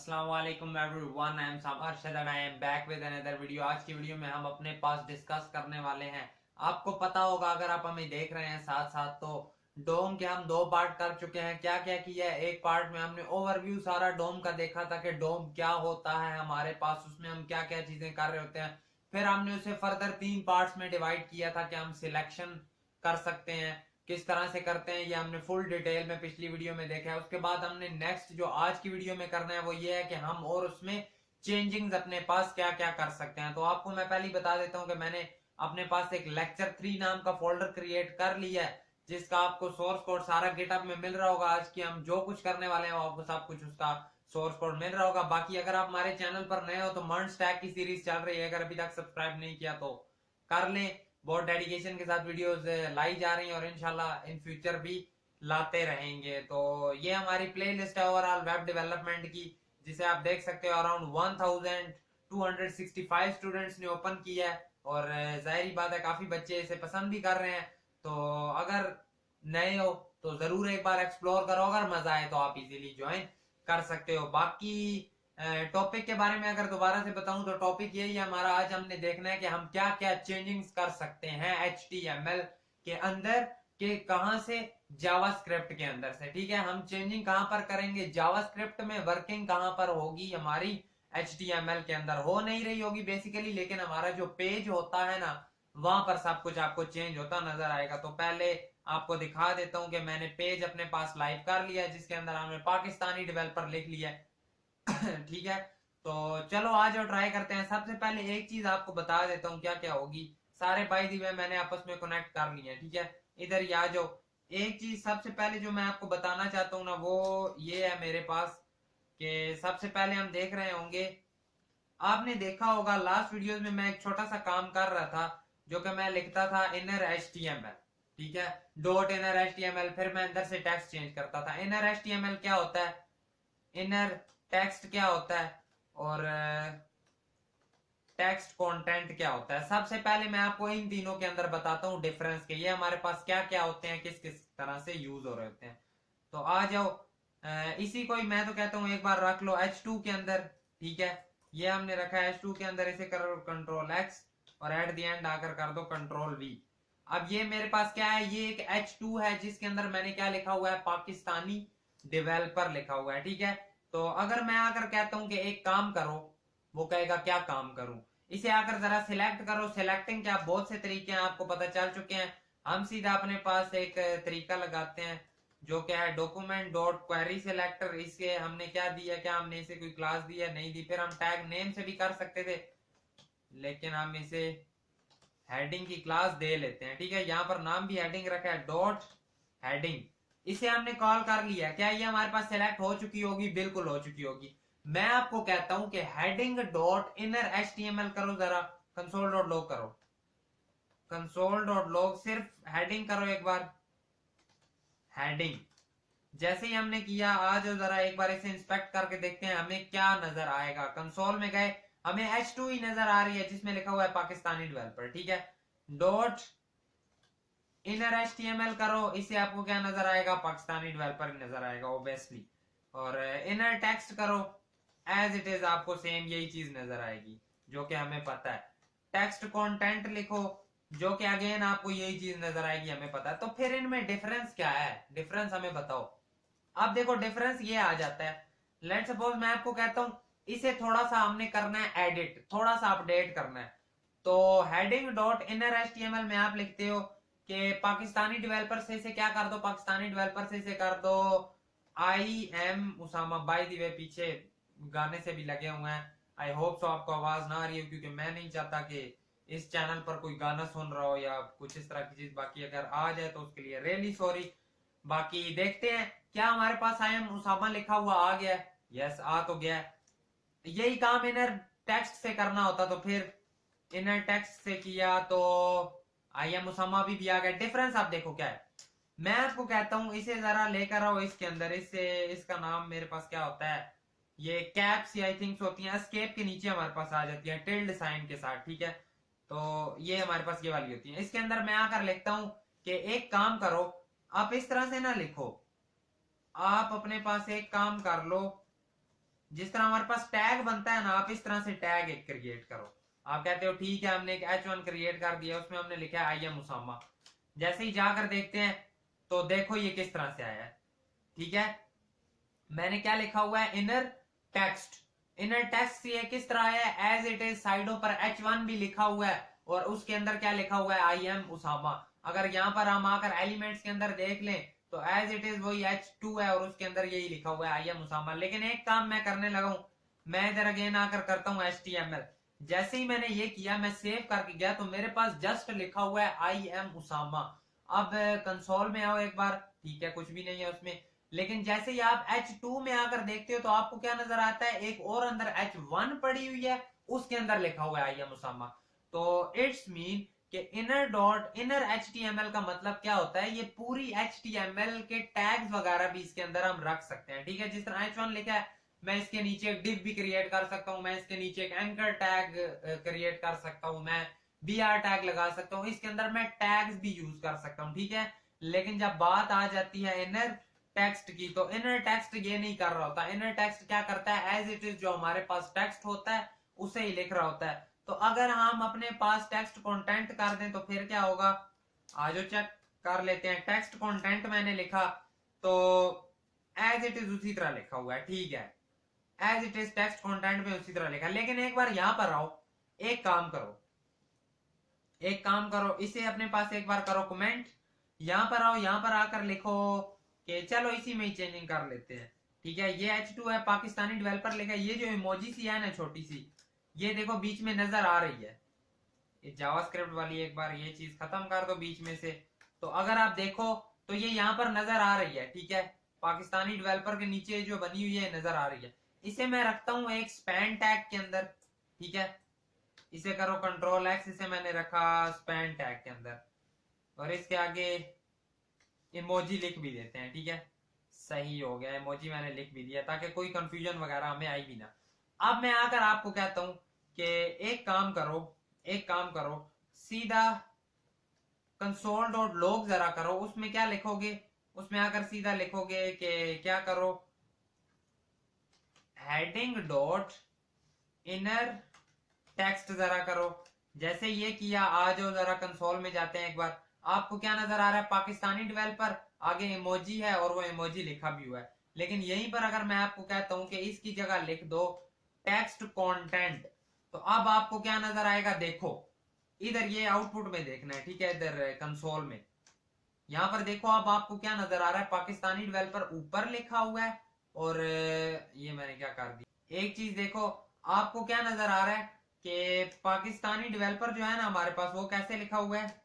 अस्सलाम वालेकुम everyone, I am Arshad and I am back with another video. आज की वीडियो में हम अपने पास डिस्कस करने वाले हैं। आपको पता होगा, अगर आप हमें देख रहे हैं साथ साथ, तो डोम के हम दो पार्ट कर चुके हैं। क्या क्या किया है, एक पार्ट में हमने ओवरव्यू सारा डोम का देखा था कि डोम क्या होता है हमारे पास, उसमें हम क्या क्या चीजें कर रहे होते हैं। फिर हमने उसे फर्दर 3 पार्ट्स में डिवाइड किया था कि हम सिलेक्शन कर सकते हैं, किस तरह से करते हैं, ये हमने फुल डिटेल में पिछली वीडियो में देखा है। उसके बाद हमने नेक्स्ट जो आज की वीडियो में करना है वो ये है कि हम और उसमें चेंजिंग्स अपने पास क्या क्या कर सकते हैं। तो आपको मैं पहले ही बता देता हूं कि मैंने अपने पास एक लेक्चर 3 नाम का फोल्डर क्रिएट कर लिया है, जिसका आपको सोर्स कोड सारा गिटहब में मिल रहा होगा। आज की हम जो कुछ करने वाले हैं वो आपको सब कुछ उसका सोर्स कोड मिल रहा होगा। बाकी अगर आप हमारे चैनल पर नए हो तो मर्न स्टैक की सीरीज चल रही है, अगर अभी तक सब्सक्राइब नहीं किया तो कर लें। बहुत डेडिकेशन के साथ वीडियोस लाई जा रही हैं और इंशाल्लाह इन फ्यूचर भी लाते रहेंगे। तो ये हमारी प्लेलिस्ट है ओवरऑल वेब डेवलपमेंट की, जिसे आप देख सकते हो अराउंड 1265 स्टूडेंट्स ने ओपन किया है और जाहिर बात है काफी बच्चे इसे पसंद भी कर रहे हैं। तो अगर नए हो तो जरूर एक बार एक्सप्लोर करो, अगर मजा आए तो आप इजीली ज्वाइन कर सकते हो। बाकी टॉपिक के बारे में अगर दोबारा से बताऊं तो टॉपिक यही है हमारा। आज हमने देखना है कि हम क्या क्या चेंजिंग्स कर सकते हैं HTML के अंदर, के कहां से, जावास्क्रिप्ट के अंदर से। ठीक है, हम चेंजिंग कहां पर करेंगे, जावास्क्रिप्ट में। वर्किंग कहां पर होगी हमारी, HTML के अंदर हो नहीं रही होगी बेसिकली, लेकिन हमारा जो पेज होता है ना, वहां पर सब कुछ आपको चेंज होता नजर आएगा। तो पहले आपको दिखा देता हूं कि मैंने पेज अपने पास लाइव कर लिया है, जिसके अंदर हमने पाकिस्तानी डेवलपर लिख लिया है। ठीक है, तो चलो आज और ट्राई करते हैं। सबसे पहले एक चीज आपको बता देता हूँ क्या क्या होगी। सारे बाय द वे मैंने आपस में कनेक्ट कर लिए हैं। ठीक है, इधर ही आ जाओ। एक चीज सबसे पहले जो मैं आपको बताना चाहता हूँ ना, वो ये है मेरे पास कि सबसे पहले हम देख रहे होंगे, आपने देखा होगा लास्ट वीडियोस में मैं एक छोटा सा काम कर रहा था, जो कि मैं लिखता था इनर HTML। ठीक है, डॉट इनर HTML, फिर मैं अंदर से टेक्स्ट चेंज करता था। इनर HTML क्या होता है, इनर टेक्स्ट क्या होता है, और टेक्स्ट कंटेंट क्या होता है। सबसे पहले मैं आपको इन तीनों के अंदर बताता हूँ डिफरेंस के, ये हमारे पास क्या क्या होते हैं, किस किस तरह से यूज हो रहे होते हैं। तो आ जाओ, इसी को ही मैं तो कहता हूँ एक बार रख लो H2 के अंदर। ठीक है, ये हमने रखा है H2 के अंदर, इसे करो Ctrl+X और एट द एंड आकर कर दो Ctrl+V। अब ये मेरे पास क्या है, ये एक H2 है जिसके अंदर मैंने क्या लिखा हुआ है, पाकिस्तानी डेवलपर लिखा हुआ है। ठीक है, तो अगर मैं आकर कहता हूं कि एक काम करो, वो कहेगा क्या काम करूं। इसे आकर जरा सिलेक्ट करो। सिलेक्टिंग क्या, बहुत से तरीके हैं, आपको पता चल चुके हैं। हम सीधा अपने पास एक तरीका लगाते हैं, जो क्या है डॉक्यूमेंट डॉट क्वेरी सिलेक्टर। इसके हमने क्या दिया, क्या हमने इसे कोई क्लास दी या नहीं दी। फिर हम टैग नेम से भी कर सकते थे, लेकिन हम इसे हेडिंग की क्लास दे लेते हैं। ठीक है, यहां पर नाम भी हेडिंग रखा है, डॉट हेडिंग। इसे हमने कॉल कर लिया। क्या ये हमारे पास सेलेक्ट हो चुकी होगी, बिल्कुल हो चुकी होगी। मैं आपको कहता हूं कि हेडिंग डॉट इनर HTML करो, जरा कंसोल डॉट लॉग करो। कंसोल डॉट लॉग, सिर्फ हेडिंग करो एक बार, हेडिंग। जैसे ही हमने किया, आज जरा एक बार इसे इंस्पेक्ट करके देखते हैं हमें क्या नजर आएगा। कंसोल में गए, हमें H2 ही नजर आ रही है जिसमें लिखा हुआ है पाकिस्तानी डेवलपर। ठीक है, डॉट इनर HTML करो, इसे आपको क्या नजर आएगा, पाकिस्तानी डेवलपर नजर आएगा ऑब्वियसली। और इनर टेक्स्ट करो, एज इट इज आपको सेम यही चीज नजर आएगी जो कि हमें पता है। टेक्स्ट कंटेंट लिखो, जो कि अगेन आपको यही चीज नजर आएगी, हमें पता है। तो फिर इनमें डिफरेंस क्या है, डिफरेंस हमें बताओ। अब देखो डिफरेंस ये आ जाता है, लेट सपोज मैं आपको कहता हूं इसे थोड़ा सा हमने करना है एडिट, थोड़ा सा अपडेट करना है। तो हेडिंग डॉट इनर HTML में आप लिखते हो कि पाकिस्तानी डेवलपर से इसे क्या कर दो, पाकिस्तानी डेवलपर से इसे कर दो I am Usama. By the way पीछे गाने से भी लगे हुए हैं, आई होप सो आपको आवाज ना आ रही हो, क्योंकि मैं नहीं चाहता कि इस चैनल पर कोई गाना सुन रहा हो या कुछ इस तरह की चीज। बाकी अगर आ जाए तो उसके लिए रियली सॉरी। बाकी देखते हैं क्या हमारे पास आई एम उसामा लिखा हुआ आ गया है। यस, आ तो गया है। यही काम इनर टेक्स्ट से करना होता तो फिर इनर टेक्स्ट से किया तो आई एम उसामा भी आ गया। डिफरेंस आप देखो क्या है। मैं आपको कहता हूं इसे जरा लेकर आओ इसके अंदर, इससे इसका नाम मेरे पास क्या होता है, ये कैप्स आई थिंक होती है, स्केप के नीचे हमारे पास आ जाती है टिल्ड साइन के साथ। ठीक है, तो ये हमारे पास ये वाली होती है। इसके अंदर मैं आकर लिखता हूं कि एक काम करो, आप इस तरह से ना लिखो, आप अपने पास एक काम कर लो, जिस तरह हमारे पास टैग बनता है ना, आप इस तरह से टैग एक क्रिएट करो। आप कहते हो ठीक है, हमने एक H1 क्रिएट कर दिया, उसमें हमने लिखा है आई एम उसामा। जैसे ही जाकर देखते हैं तो देखो ये किस तरह से आया है। ठीक है, मैंने क्या लिखा हुआ है, इनर टेक्स्ट। इनर टेक्स्ट ये किस तरह है, एज इट इज साइडों पर H1 भी लिखा हुआ है और उसके अंदर क्या लिखा हुआ है, आई एम उसामा। अगर यहाँ पर हम आकर एलिमेंट्स के अंदर देख लें तो एज इट इज वही H2 है और उसके अंदर यही लिखा हुआ है आई एम उसामा। लेकिन एक काम मैं करने लगा हूं, मैं इधर अगेन आकर करता हूँ HTML। जैसे ही मैंने ये किया, मैं सेव करके गया तो मेरे पास जस्ट लिखा हुआ है आई एम उसामा। अब कंसोल में आओ एक बार, ठीक है कुछ भी नहीं है उसमें। लेकिन जैसे ही आप H2 में आकर देखते हो तो आपको क्या नजर आता है, एक और अंदर H1 पड़ी हुई है, उसके अंदर लिखा हुआ है आई एम उसामा। तो इट्स मीन कि इनर डॉट इनर HTML का मतलब क्या होता है, ये पूरी HTML के टैग्स वगैरह भी इसके अंदर हम रख सकते हैं। ठीक है, जिस तरह H1 लिखा है, मैं इसके नीचे एक डिव भी क्रिएट कर सकता हूं, मैं इसके नीचे एक एंकर टैग क्रिएट कर सकता हूं, मैं BR टैग लगा सकता हूं, इसके अंदर मैं टैग्स भी यूज कर सकता हूं। ठीक है, लेकिन जब बात आ जाती है इनर टेक्स्ट की, तो इनर टेक्स्ट ये नहीं कर रहा होता। इनर टेक्स्ट क्या करता है, एज इट इज जो हमारे पास टेक्स्ट होता है उसे ही लिख रहा होता है। तो अगर हम अपने पास टेक्स्ट कंटेंट कर दें तो फिर क्या होगा, आज चेक कर लेते हैं। टेक्स्ट कंटेंट मैंने लिखा तो एज इट इज उसी तरह लिखा हुआ है। ठीक है, as it is text content में उसी तरह लिखा। लेकिन एक बार यहां पर आओ, एक काम करो, एक काम करो, इसे अपने पास एक बार करो कमेंट, यहां पर आओ, यहां पर आकर लिखो कि चलो इसी में ही चेंजिंग कर लेते हैं। ठीक है, ये H2 है, पाकिस्तानी डेवलपर लिखा है। ये जो इमोजी सी है ना छोटी सी, ये देखो बीच में नजर आ रही है, ये जावास्क्रिप्ट वाली, एक बार ये चीज खत्म कर दो बीच में से, तो अगर आप देखो तो ये यहाँ पर नजर आ रही है। ठीक है, पाकिस्तानी डेवलपर के नीचे जो बनी हुई है नजर आ रही है। इसे मैं रखता हूं एक स्पैन टैग के अंदर। ठीक है, इसे करो कंट्रोल X, इसे मैंने रखा स्पैन टैग के अंदर और इसके आगे इमोजी लिख भी देते हैं। ठीक है, सही हो गया, इमोजी मैंने लिख भी दिया ताकि कोई कंफ्यूजन वगैरह हमें आई भी ना। अब मैं आकर आपको कहता हूं कि एक काम करो, एक काम करो, सीधा कंसोल डॉट लॉग जरा करो, उसमें क्या लिखोगे, उसमें आकर सीधा लिखोगे कि क्या करो, हेडिंग डॉट इनर टेक्स्ट जरा करो। जैसे ये किया, आ जाओ जरा कंसोल में जाते हैं एक बार, आपको क्या नजर आ रहा है, पाकिस्तानी डेवलपर, आगे इमोजी है और वो इमोजी लिखा भी हुआ है। लेकिन यहीं पर अगर मैं आपको कहता हूं कि इसकी जगह लिख दो टेक्स्ट कंटेंट, तो अब आपको क्या नजर आएगा, देखो इधर ये आउटपुट में देखना है। ठीक है, इधर कंसोल में यहां पर देखो, अब आपको क्या नजर आ रहा है, पाकिस्तानी डेवलपर ऊपर लिखा हुआ है और ये मैंने क्या कर दिया, एक चीज देखो, आपको क्या नजर आ रहा है कि पाकिस्तानी डेवलपर जो है ना हमारे पास, वो कैसे लिखा हुआ है,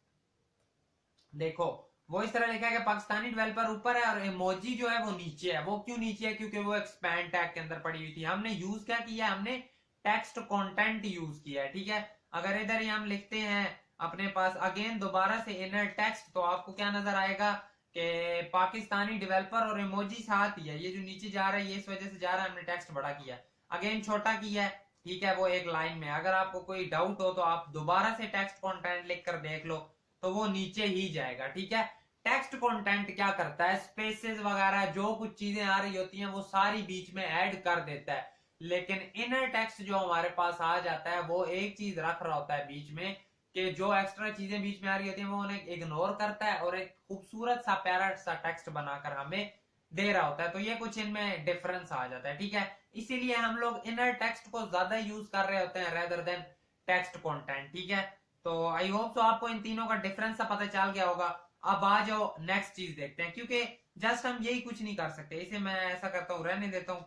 देखो वो इस तरह लिखा है कि पाकिस्तानी डेवलपर ऊपर है और इमोजी जो है वो नीचे है। वो क्यों नीचे है, क्योंकि वो एक्सपैंड टैग के अंदर पड़ी हुई थी। हमने यूज क्या किया, हमने टेक्स्ट कंटेंट यूज किया है। ठीक है, अगर इधर ही हम लिखते हैं अपने पास अगेन दोबारा से इनर टेक्स्ट, तो आपको क्या नजर आएगा कि पाकिस्तानी डेवलपर और इमोजी साथ ही है। ये जो नीचे जा रहा है ये इस वजह से जा रहा है, हमने टेक्स्ट बड़ा किया, अगेन छोटा किया है। ठीक है, वो एक लाइन में, अगर आपको कोई डाउट हो तो आप दोबारा से टेक्स्ट कंटेंट लिख कर देख लो, तो वो नीचे ही जाएगा। ठीक है, टेक्स्ट कंटेंट क्या करता है, स्पेसेस वगैरह जो कुछ चीजें आ रही होती हैं वो सारी बीच में ऐड कर देता है। लेकिन इनर टेक्स्ट जो हमारे पास आ जाता है, वो एक चीज रख रहा होता है बीच में, कि जो एक्स्ट्रा चीजें बीच में आ रही होती हैं वो उन्हें इग्नोर करता है और एक खूबसूरत सा प्यारा सा टेक्स्ट बनाकर हमें दे रहा होता है। तो ये कुछ इनमें डिफरेंस आ जाता है। ठीक है, इसीलिए हम लोग इनर टेक्स्ट को ज्यादा यूज कर रहे होते हैं रेदर देन टेक्स्ट कंटेंट। ठीक है, तो आई होप तो आपको इन तीनों का डिफरेंस पता चल गया होगा। अब आ जाओ नेक्स्ट चीज देखते हैं, क्योंकि जस्ट हम यही कुछ नहीं कर सकते, इसे मैं ऐसा करता हूँ रहने देता हूँ,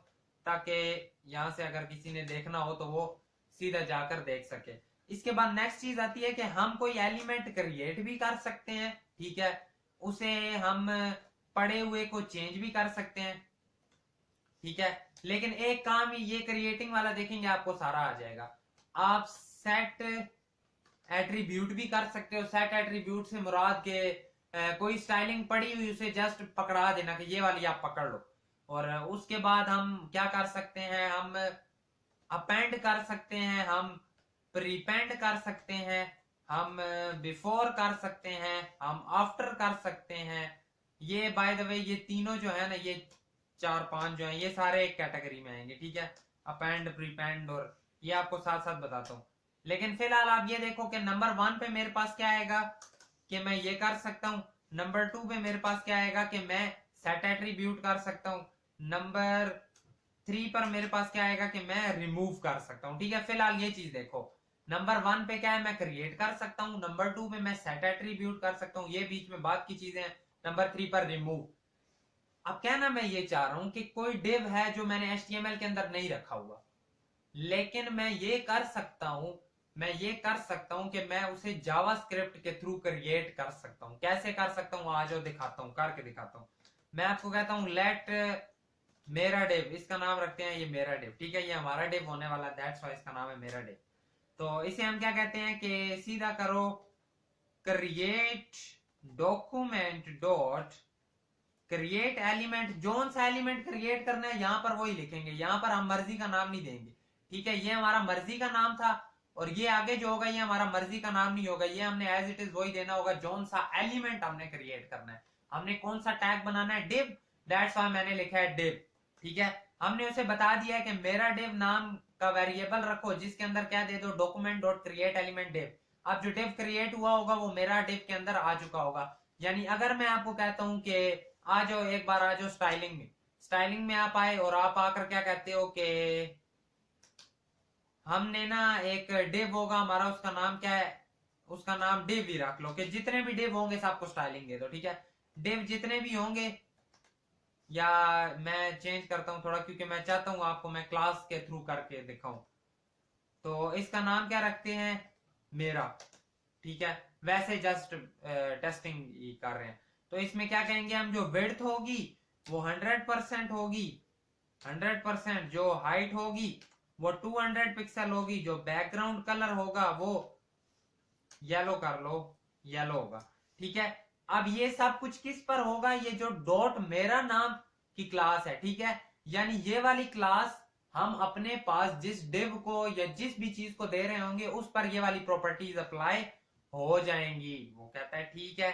ताकि यहां से अगर किसी ने देखना हो तो वो सीधा जाकर देख सके। इसके बाद नेक्स्ट चीज आती है कि हम कोई एलिमेंट क्रिएट भी कर सकते हैं। ठीक है, उसे हम पड़े हुए को चेंज भी कर सकते हैं। ठीक है, लेकिन एक काम ही ये क्रिएटिंग वाला देखेंगे आपको सारा आ जाएगा। आप सेट एट्रीब्यूट भी कर सकते हो। सेट एट्रीब्यूट से मुराद के कोई स्टाइलिंग पड़ी हुई उसे जस्ट पकड़ा देना कि ये वाली आप पकड़ लो। और उसके बाद हम क्या कर सकते हैं, हम अपेंड कर सकते हैं, हम प्रीपेंड कर सकते हैं, हम बिफोर कर सकते हैं, हम आफ्टर कर सकते हैं। ये बाय द वे ये तीनों जो है ना, ये 4-5 जो है ये सारे एक कैटेगरी में आएंगे। ठीक है, अपेंड प्रीपेंड, और ये आपको साथ साथ बताता हूँ। लेकिन फिलहाल आप ये देखो कि नंबर 1 पे मेरे पास क्या आएगा कि मैं ये कर सकता हूँ। नंबर 2 पे मेरे पास क्या आएगा कि मैं सेट एट्रीब्यूट कर सकता हूँ। नंबर 3 पर मेरे पास क्या आएगा कि मैं रिमूव कर सकता हूँ। ठीक है, फिलहाल ये चीज देखो, नंबर 1 पे क्या है, मैं क्रिएट कर सकता हूँ। नंबर 2 पे मैं सेट एट्रीब्यूट कर सकता हूँ, ये बीच में बात की चीजें हैं। नंबर 3 पर रिमूव। अब क्या ना, मैं ये चाह रहा हूं कि कोई डिव है जो मैंने HTML के अंदर नहीं रखा हुआ, लेकिन मैं ये कर सकता हूं, कि मैं उसे जावास्क्रिप्ट के थ्रू क्रिएट कर सकता हूं। कैसे कर सकता हूं, आ जाओ दिखाता हूं, करके दिखाता हूं। मैं आपको कहता हूं लेट मेरा डिव, इसका नाम रखते हैं ये मेरा डिव। ठीक है, ये हमारा डिव होने वाला, दैट्स व्हाई इसका नाम है मेरा डिव। तो इसे हम क्या कहते हैं कि सीधा करो create document dot create element. Zone सा एलिमेंट क्रिएट करना है यहां पर वही लिखेंगे, यहां पर हम मर्जी का नाम नहीं देंगे। ठीक है, ये हमारा मर्जी का नाम था, और ये आगे जो होगा ये हमारा मर्जी का नाम नहीं होगा, ये हमने एज इट इज वही देना होगा। जोन सा एलिमेंट हमने क्रिएट करना है, हमने कौन सा टैग बनाना है, डिव, दैट्स व्हाई मैंने लिखा है डिव। ठीक है, हमने उसे बता दिया है कि मेरा डिव नाम का वेरिएबल रखो जिसके अंदर क्या दे दो, document dot create element div. अब जो डिव क्रिएट हुआ होगा वो मेरा डिव के अंदर आ चुका होगा। यानी अगर मैं आपको कहता हूं कि आ जाओ एक बार, आ जाओ स्टाइलिंग में, स्टाइलिंग में आप आए और आप आकर क्या कहते हो कि हमने ना एक डिव होगा हमारा, उसका नाम क्या है, उसका नाम डिव ही रख लो, कि जितने भी डिव होंगे सबको स्टाइलिंग दे दो। ठीक है, डिव जितने भी होंगे, या मैं चेंज करता हूं थोड़ा क्योंकि मैं चाहता हूं आपको मैं क्लास के थ्रू करके दिखाऊं। तो इसका नाम क्या रखते हैं, मेरा। ठीक है, वैसे जस्ट टेस्टिंग कर रहे हैं। तो इसमें क्या कहेंगे हम, जो विड्थ होगी वो 100% होगी, 100%। जो हाइट होगी वो 200 पिक्सल होगी। जो बैकग्राउंड कलर होगा वो येलो कर लो, येलो होगा। ठीक है, अब ये सब कुछ किस पर होगा, ये जो डॉट मेरा नाम की क्लास है। ठीक है, यानी ये वाली क्लास हम अपने पास जिस डिव को या जिस भी चीज को दे रहे होंगे उस पर ये वाली प्रॉपर्टीज अप्लाई हो जाएंगी। वो कहता है ठीक है,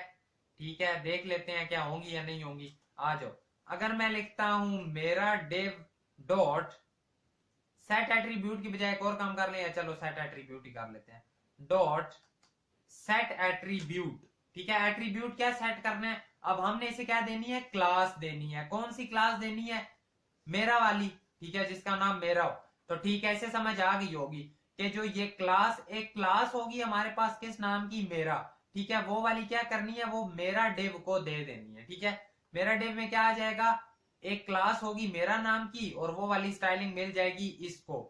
ठीक है, देख लेते हैं क्या होंगी या नहीं होंगी। आ जाओ, अगर मैं लिखता हूं मेरा डिव डॉट सेट एट्रीब्यूट की बजाय एक और काम कर ले, या चलो सेट एट्रीब्यूट ही कर लेते हैं, डॉट सेट एट्रीब्यूट। ठीक है, एट्रीब्यूट क्या सेट करना है, अब हमने इसे क्या देनी है, क्लास देनी है। कौन सी क्लास देनी है, मेरा वाली। ठीक है, जिसका नाम मेरा हो। तो ठीक है, ऐसे समझ आ गई होगी कि जो ये क्लास, एक क्लास होगी हमारे पास किस नाम की, मेरा। ठीक है, वो वाली क्या करनी है, वो मेरा डिव को दे देनी है। ठीक है, मेरा डिव में क्या आ जाएगा, एक क्लास होगी मेरा नाम की, और वो वाली स्टाइलिंग मिल जाएगी इसको।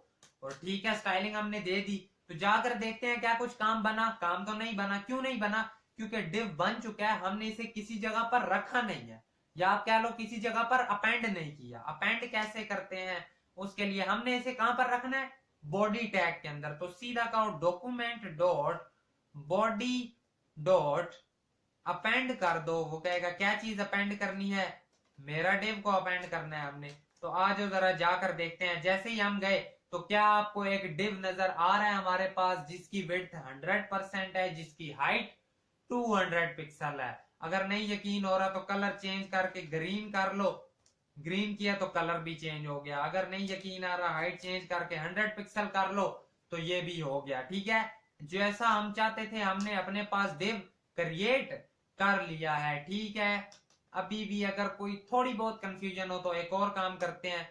और ठीक है, स्टाइलिंग हमने दे दी। तो जाकर देखते हैं क्या कुछ काम बना। काम तो नहीं बना, क्यों नहीं बना, क्योंकि डिव बन चुका है, हमने इसे किसी जगह पर रखा नहीं है, या आप कह लो किसी जगह पर अपेंड नहीं किया। अपेंड कैसे करते हैं, उसके लिए हमने इसे कहां पर रखना है, बॉडी टैग के अंदर। तो सीधा कहो document dot body dot append कर दो। वो कहेगा क्या चीज अपेंड करनी है, मेरा डिव को अपेंड करना है हमने। तो आज जरा जाकर देखते हैं। जैसे ही हम गए तो क्या आपको एक डिव नजर आ रहा है हमारे पास, जिसकी विड्थ 100% है, जिसकी हाइट 200 पिक्सल है। अगर नहीं यकीन हो रहा तो कलर चेंज करके ग्रीन कर लो, ग्रीन किया तो कलर भी चेंज हो गया। अगर नहीं यकीन आ रहा, हाइट चेंज करके 100 पिक्सल कर लो तो ये भी हो गया। ठीक है, जैसा हम चाहते थे हमने अपने पास डिव क्रिएट कर लिया है। ठीक है, अभी भी अगर कोई थोड़ी बहुत कंफ्यूजन हो तो एक और काम करते हैं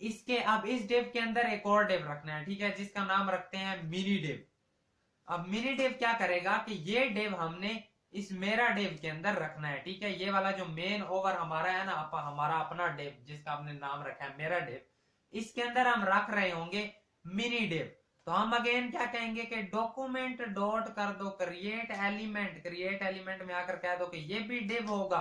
इसके। अब इस डिव के अंदर एक और डिव रखना है, ठीक है, जिसका नाम रखते हैं मिनी डिव। अब मिनी डिव क्या करेगा कि ये डिव हमने इस मेरा डिव के अंदर रखना है। ठीक है, ये वाला जो मेन ओवर हमारा है ना, हमारा अपना डिव जिसका हमने नाम रखा है मेरा डिव, इसके अंदर हम रख रहे होंगे मिनी डिव। तो हम अगेन क्या कहेंगे कि डॉक्यूमेंट डॉट कर दो क्रिएट एलिमेंट। क्रिएट एलिमेंट में आकर कह दो कि ये भी डिव होगा,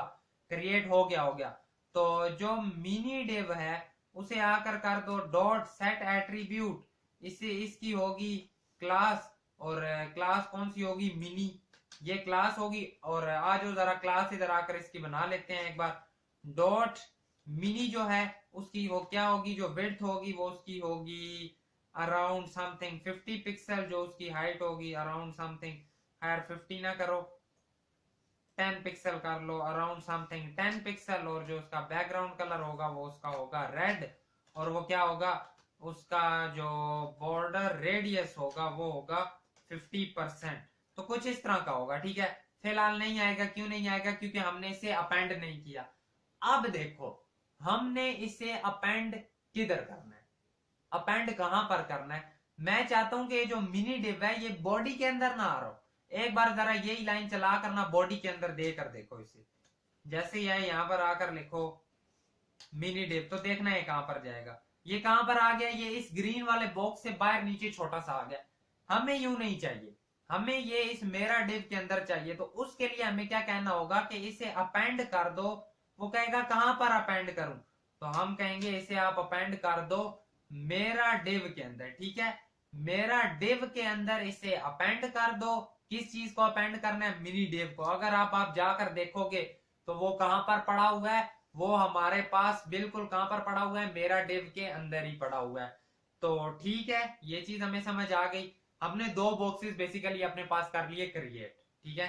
क्रिएट हो गया, हो गया। तो जो मिनी डिव है उसे आकर कर दो डॉट सेट एट्रीब्यूट। इससे इसकी होगी क्लास, और क्लास कौन सी होगी, मिनी, ये क्लास होगी। और आज जरा क्लास इधर आकर इसकी बना लेते हैं एक बार। डॉट मिनी जो है उसकी वो क्या होगी, जो विड्थ होगी वो उसकी होगी अराउंड समथिंग 50 पिक्सल। जो उसकी हाइट होगी अराउंड समथिंग, खैर 50 ना करो, 10 पिक्सल कर लो, अराउंड समथिंग 10 पिक्सल। और जो उसका बैकग्राउंड कलर होगा वो उसका होगा रेड। और वो क्या होगा, उसका जो बॉर्डर रेडियस होगा वो होगा 50%। तो कुछ इस तरह का होगा, ठीक है। फिलहाल नहीं आएगा, क्यों नहीं आएगा? क्योंकि हमने इसे अपेंड नहीं किया। अब देखो, हमने इसे अपेंड किधर करना है, अपेंड कहां पर करना है। मैं चाहता हूं कि ये जो मिनी डिव है ये बॉडी के अंदर ना आ रहा हो। एक बार जरा यही लाइन चला करना बॉडी के अंदर देकर देखो इसे। जैसे ही आए यहां पर आकर लिखो मिनी डिव, तो देखना है कहां पर जाएगा। ये कहां पर आ गया? ये इस ग्रीन वाले बॉक्स से बाहर नीचे छोटा सा आ गया। हमें यूं नहीं चाहिए, हमें ये इस मेरा डिव के अंदर चाहिए। तो उसके लिए हमें क्या कहना होगा कि इसे अपेंड कर दो। वो कहेगा कहां पर अपेंड करूं? तो हम कहेंगे इसे आप अपेंड कर दो मेरा डिव के अंदर, ठीक है। मेरा डिव के अंदर इसे अपेंड कर दो। किस चीज को अपेंड करना है? मिनी डिव को। अगर आप जाकर देखोगे तो वो कहां पर पड़ा हुआ है? वो हमारे पास बिल्कुल कहां पर पड़ा हुआ है? मेरा डिव के अंदर ही पड़ा हुआ है। तो ठीक है, ये चीज हमें समझ आ गई। हमने दो बॉक्सेस बेसिकली अपने पास कर लिए क्रिएट, ठीक है।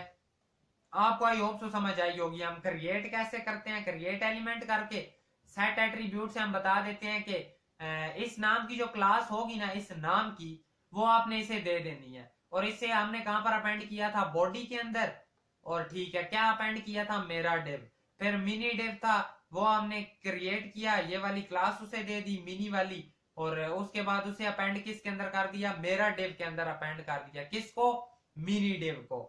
आपको आई होप सो समझ आई होगी हम क्रिएट कैसे करते हैं। क्रिएट एलिमेंट करके सेट एट्रीब्यूट से हम बता देते हैं कि इस नाम की जो क्लास होगी ना, इस नाम की, वो आपने इसे दे देनी है। और इसे हमने कहां पर अपेंड किया था? बॉडी के अंदर। और ठीक है, क्या अपेंड किया था? मेरा डिव। फिर मिनी डिव था, वो हमने क्रिएट किया, ये वाली क्लास उसे दे दी मिनी वाली। और उसके बाद उसे अपेंड किसके अंदर कर दिया? मेरा डिव के अंदर अपेंड कर दिया। किसको? मिनी डिव को।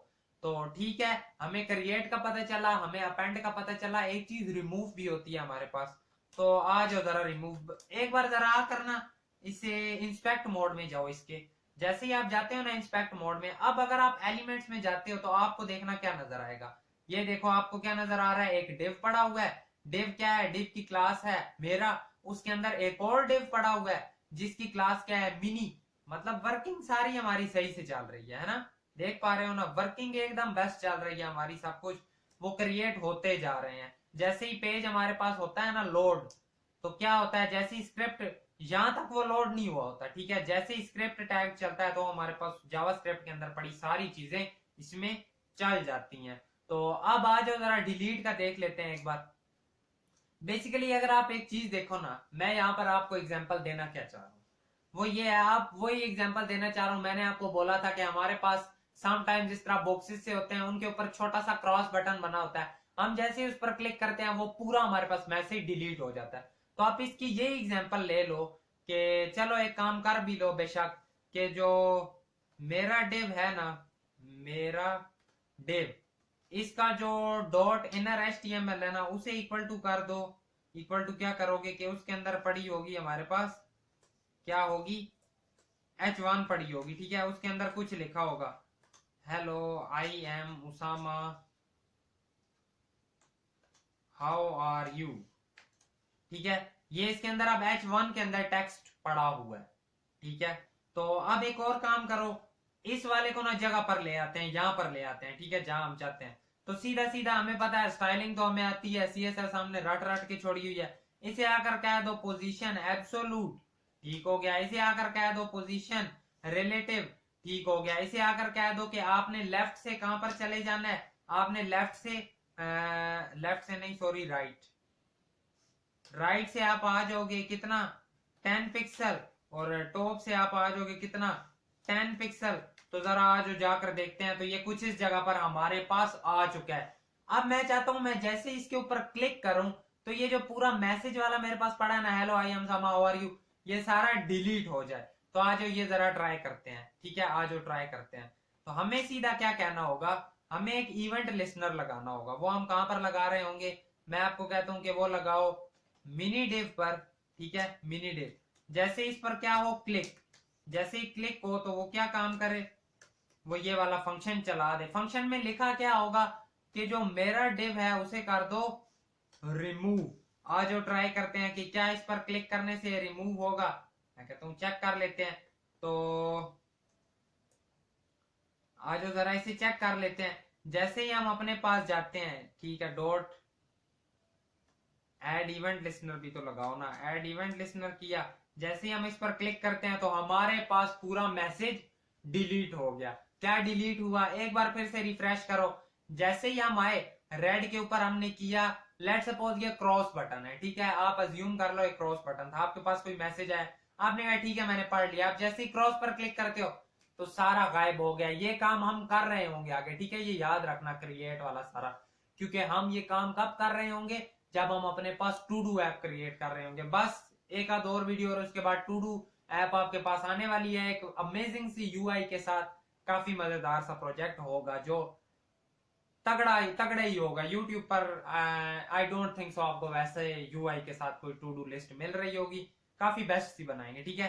तो ठीक है, हमें क्रिएट का पता चला, हमें अपेंड का पता चला। एक चीज रिमूव भी होती है हमारे पास। तो आ जाओ जरा रिमूव एक बार जरा आ करना, इसे इंस्पेक्ट मोड में जाओ इसके। जैसे ही आप जाते हो ना इंस्पेक्ट मोड में, अब अगर आप एलिमेंट्स में जाते हो तो आपको देखना क्या नजर आएगा। ये देखो, आपको क्या नजर आ रहा है? एक डिव पड़ा हुआ है। डिव क्या है? डिव की क्लास है मेरा। उसके अंदर एक और डिव पड़ा हुआ है जिसकी क्लास क्या है? मिनी। मतलब वर्किंग सारी हमारी सही से चल रही है ना? देख पा रहे हो ना, वर्किंग एकदम बेस्ट चल रही है हमारी। सब कुछ वो क्रिएट होते जा रहे हैं। जैसे ही पेज हमारे पास होता है ना लोड, तो क्या होता है? जैसे ही स्क्रिप्ट यहां तक वो लोड नहीं हुआ होता, ठीक है। जैसे ही स्क्रिप्ट टैग चलता है तो हमारे पास जावास्क्रिप्ट के अंदर पड़ी सारी चीजें इसमें चल जाती हैं। तो अब आ जाओ जरा डिलीट का देख लेते हैं एक बार। बेसिकली अगर आप एक चीज देखो ना, मैं यहाँ पर आपको एग्जांपल देना क्या चाह रहा हूँ वो ये है, आप वही एग्जांपल देना चाह रहा हूँ। मैंने आपको बोला था कि हमारे पास समटाइम जिस तरह बॉक्सेस से होते हैं उनके ऊपर छोटा सा क्रॉस बटन बना होता है। हम जैसे ही उस पर क्लिक करते हैं वो पूरा हमारे पास मैसेज डिलीट हो जाता है। तो आप इसकी ये एग्जांपल ले लो कि चलो एक काम कर भी लो बेशक, कि जो मेरा डिव है ना, मेरा डिव, इसका जो डॉट इनर एचटीएमएल है ना, उसे इक्वल टू कर दो। इक्वल टू क्या करोगे कि उसके अंदर पड़ी होगी हमारे पास, क्या होगी? H1 पड़ी होगी, ठीक है। उसके अंदर कुछ लिखा होगा, hello I am Usama, how are you, ठीक है। ये इसके अंदर अब H1 के अंदर टेक्स्ट पड़ा हुआ है, ठीक है। तो अब एक और काम करो, इस वाले को ना जगह पर ले आते हैं, यहां पर ले आते हैं, ठीक है, जहां हम चाहते हैं। तो सीधा सीधा हमें पता है स्टाइलिंग तो हमें आती है, सीएसएस हमने रट रट के छोड़ी हुई है। इसे आकर कह दो पोजीशन एब्सोलूट, ठीक हो गया। इसे आकर कह दो पोजीशन रिलेटिव, ठीक हो गया। इसे आकर कह दो कि आपने लेफ्ट से कहां पर चले जाना है? आपने लेफ्ट से नहीं, सॉरी, राइट से आप आ जाओगे कितना? 10 पिक्सल। और टॉप से आप आ जाओगे कितना? 10 पिक्सल। तो जरा आज जाकर देखते हैं। तो ये कुछ इस जगह पर हमारे पास आ चुका है। अब मैं चाहता हूं मैं जैसे इसके ऊपर क्लिक करूं तो ये जो पूरा मैसेज वाला मेरे पास पड़ा है ना, हेलो आई एम समा हाउ आर यू, ये सारा डिलीट हो जाए। तो आज ये जरा ट्राई करते हैं, ठीक है। आज ट्राई करते हैं। तो हमें सीधा क्या कहना होगा? हमें एक इवेंट लिसनर लगाना होगा। वो हम कहां पर लगा रहे होंगे? मैं आपको कहता हूं कि वो लगाओ मिनी डिव पर, ठीक है। मिनी डिव जैसे इस पर क्या हो? क्लिक। जैसे ही क्लिक हो तो वो क्या काम करे? वो ये वाला फंक्शन चला दे। फंक्शन में लिखा क्या होगा कि जो मेरा डिव है उसे कर दो रिमूव। आज ट्राई करते हैं कि क्या इस पर क्लिक करने से रिमूव होगा। मैं कहता हूं चेक कर लेते हैं। तो आज जरा इसे चेक कर लेते हैं। जैसे ही हम अपने पास जाते हैं, ठीक है, डॉट एड इवेंट लिसनर भी तो लगाओ ना, एड इवेंट लिसनर किया। जैसे ही हम इस पर क्लिक करते हैं तो हमारे पास पूरा मैसेज डिलीट हो गया। क्या डिलीट हुआ? एक बार फिर से रिफ्रेश करो। जैसे ही हम आए, रेड के ऊपर हमने किया, लेट सपोज ये क्रॉस बटन है, ठीक है। आप अज्यूम कर लो एक क्रॉस बटन था, आपके पास कोई मैसेज आया, आपने कहा ठीक है मैंने पढ़ लिया, आप जैसे ही क्रॉस पर क्लिक करते हो तो सारा गायब हो गया। ये काम हम कर रहे होंगे आगे, ठीक है, ये याद रखना क्रिएट वाला सारा, क्योंकि हम ये काम कब कर रहे होंगे, जब हम अपने पास टू डू ऐप क्रिएट कर रहे होंगे। बस एक आध और वीडियो और उसके बाद टू डू ऐप आपके पास आने वाली है एक अमेजिंग सी यूआई के साथ। काफी मजेदार सा प्रोजेक्ट होगा जो तगड़ा ही होगा। यूट्यूब पर आई डोंट थिंक सो आपको वैसे यूआई के साथ कोई टू डू लिस्ट मिल रही होगी, काफी बेस्ट सी बनाएंगे, ठीक है।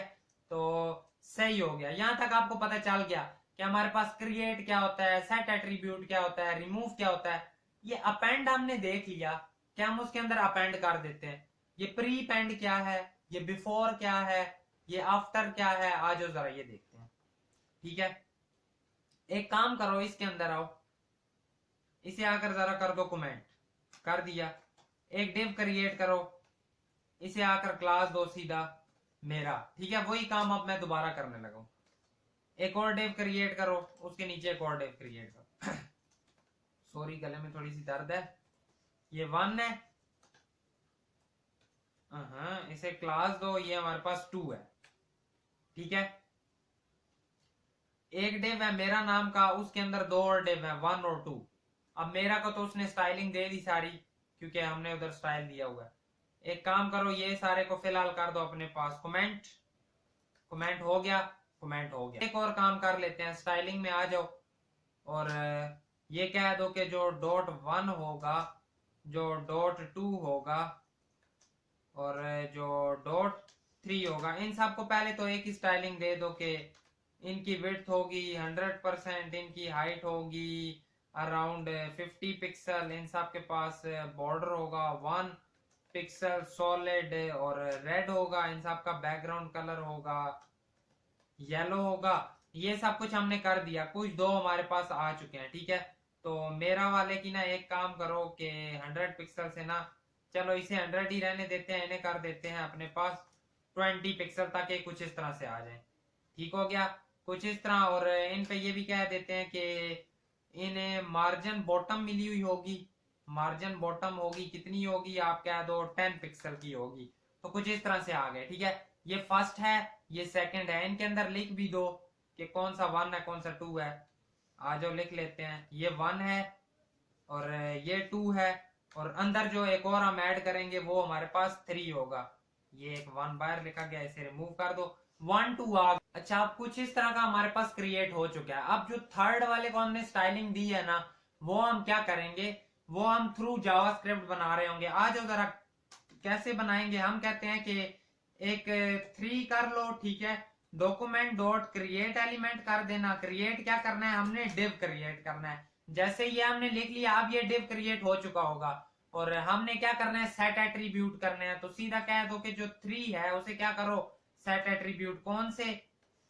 तो सही हो गया, यहां तक आपको पता चल गया कि हमारे पास क्रिएट क्या होता है, सेट एट्रीब्यूट क्या होता है, रिमूव क्या होता है। ये अपेंड हमने देख लिया कि हम उसके अंदर अपेंड कर देते हैं। ये प्री पेंड क्या है, ये बिफोर क्या है, ये आफ्टर क्या है, आज जरा ये देखते हैं, ठीक है। एक काम करो, इसके अंदर आओ, इसे आकर जरा कर दो कमेंट, कर दिया। एक डिव क्रिएट करो, इसे आकर क्लास दो सीधा मेरा, ठीक है, वही काम अब मैं दोबारा करने लगा। एक और डिव क्रिएट करो, उसके नीचे एक और डिव क्रिएट करो। सॉरी गले में थोड़ी सी दर्द है। ये 1 है, इसे क्लास दो, ये हमारे पास 2 है, ठीक है। एक डिव है मेरा नाम का, उसके अंदर 2 और डिव है, 1 और 2। अब मेरा को तो उसने स्टाइलिंग दे दी सारी, क्योंकि हमने उधर स्टाइल दिया हुआ है। एक काम करो, ये सारे को फिलहाल कर दो अपने पास कमेंट, कमेंट हो गया, कमेंट हो गया। एक और काम कर लेते हैं, स्टाइलिंग में आ जाओ और ये कह दो कि जो .1 होगा, जो .2 होगा और जो .3 होगा, इन सबको पहले तो एक ही स्टाइलिंग दे दो कि इनकी विड्थ होगी 100%, इनकी हाइट होगी अराउंड 50 पिक्सल, इन सब के पास बॉर्डर होगा 1 पिक्सल सॉलिड और रेड होगा, इन सब का बैकग्राउंड कलर होगा येलो होगा। ये सब कुछ हमने कर दिया, कुछ 2 हमारे पास आ चुके हैं, ठीक है। तो मेरा वाले की ना एक काम करो कि 100 पिक्सल से ना, चलो इसे 100 ही रहने देते हैं, इन्हें कर देते हैं अपने पास 20 पिक्सल तक, कुछ इस तरह से आ जाए, ठीक हो गया, कुछ इस तरह। और इन पे ये भी कह देते हैं कि इन्हें मार्जिन बॉटम मिली हुई होगी, मार्जिन बॉटम होगी कितनी होगी, आप कह दो 10 पिक्सल की होगी, तो कुछ इस तरह से आ गए, ठीक है। ये फर्स्ट है, ये सेकंड है, इनके अंदर लिख भी दो कि कौन सा 1 है कौन सा 2 है। आ जाओ लिख लेते हैं, ये 1 है और ये 2 है, और अंदर जो एक और हम ऐड करेंगे वो हमारे पास 3 होगा। ये एक 1 बार लिखा गया, इसे रिमूव कर दो, 1 2 आ। अच्छा, अब कुछ इस तरह का हमारे पास क्रिएट हो चुका है। अब जो थर्ड वाले को हमने स्टाइलिंग दी है ना, वो हम क्या करेंगे, वो हम थ्रू जावास्क्रिप्ट बना रहे होंगे। आ जाओ जरा, कैसे बनाएंगे। हम कहते हैं कि एक 3 कर लो, ठीक है, डॉक्यूमेंट डॉट क्रिएट एलिमेंट कर देना। क्रिएट क्या करना है, हमने डिव क्रिएट करना है। जैसे ये हमने लिख लिया, अब ये डिव क्रिएट हो चुका होगा और हमने क्या करना है, सेट एट्रीब्यूट करने हैं। तो सीधा कह दो कि जो 3 है उसे क्या करो, सेट एट्रीब्यूट कौन से,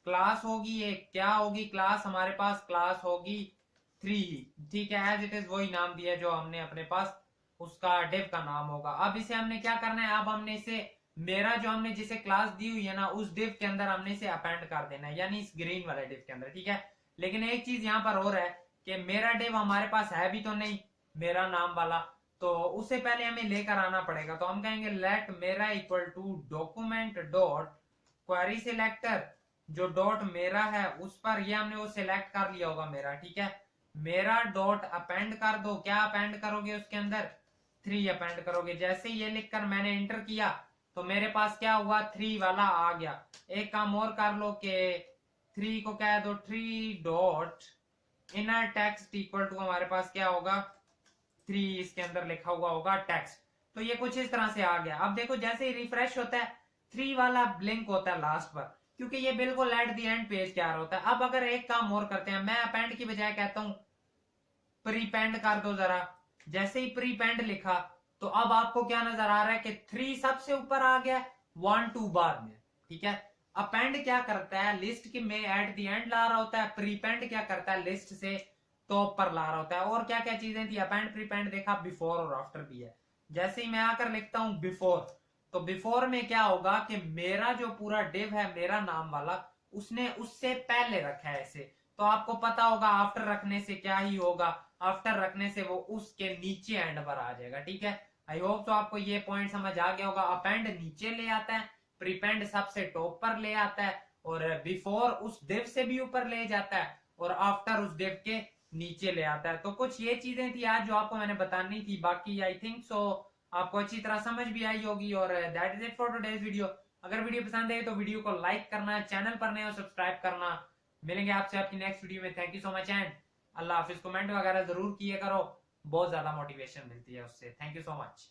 क्लास होगी ये, क्या होगी क्लास, हमारे पास क्लास होगी 3, ठीक है, एज इट इज वही नाम दिया जो हमने अपने पास, उसका डिव का नाम होगा। अब इसे हमने क्या करना है, अब हमने इसे मेरा जो हमने जिसे क्लास दी हुई है ना, उस डिव के अंदर हमने इसे अपेंड कर देना है, यानी इस ग्रीन वाले डिव के अंदर, ठीक है। लेकिन एक चीज यहाँ पर और है कि मेरा डिव हमारे पास है भी तो नहीं, मेरा नाम वाला, तो उसे पहले हमें लेकर आना पड़ेगा। तो हम कहेंगे लेट मेरा equal to document dot query selector, जो डॉट मेरा है उस पर, ये हमने वो सिलेक्ट कर लिया होगा मेरा, ठीक है। मेरा डॉट अपेंड कर दो, क्या अपेंड करोगे उसके अंदर, 3 अपेंड करोगे। जैसे ये लिखकर मैंने एंटर किया तो मेरे पास क्या हुआ, 3 वाला आ गया। एक काम और कर लो कि 3 को कह दो 3 dot inner text equal to, हमारे पास क्या होगा 3, इसके अंदर लिखा हुआ होगा टेक्स्ट। तो ये कुछ इस तरह से आ गया। अब देखो जैसे ही रिफ्रेश होता है 3 वाला ब्लिंक होता है लास्ट पर, क्योंकि ये बिल्कुल एट द एंड पेज क्या होता है। अब अगर एक काम और करते हैं, मैं अपेंड की बजाय कहता हूं प्रीपेंड कर दो जरा। जैसे ही प्रीपेंड लिखा तो अब आपको क्या नजर आ रहा है कि 3 सबसे ऊपर आ गया, 1 2 बाद में, ठीक है। अपेंड क्या करता है, लिस्ट की में एट द एंड ला रहा होता है, प्रीपेंड क्या करता है, लिस्ट से टॉप पर ला रहा होता है। और क्या क्या चीजें थी, अपेंड प्रीपेंड देखा, बिफोर और आफ्टर भी है। जैसे ही मैं आकर लिखता हूं बिफोर, तो बिफोर में क्या होगा कि मेरा जो पूरा डिव है मेरा नाम वाला, उसने उससे पहले रखा है इसे। तो आपको पता होगा आफ्टर रखने से क्या ही होगा, आफ्टर रखने से वो उसके नीचे एंड पर आ जाएगा, ठीक है। आई होप तो आपको ये पॉइंट समझ आ गया होगा। अपेंड नीचे ले आता है, प्रीपेंड सबसे टॉप पर ले आता है, और बिफोर उस डिव से भी ऊपर ले जाता है, और आफ्टर उस डिव के नीचे ले आता है। तो कुछ ये चीजें थी आज जो आपको मैंने बतानी थी। बाकी आई थिंक सो आपको अच्छी तरह समझ भी आई होगी। और that is it for today's video. अगर वीडियो पसंद है तो वीडियो को लाइक करना, चैनल पर नए हो सब्सक्राइब करना। मिलेंगे आपसे आपकी नेक्स्ट वीडियो में। Thank you so much and Allah Hafiz. Comment वगैरह जरूर किए करो, बहुत ज्यादा मोटिवेशन मिलती है उससे। Thank you so much.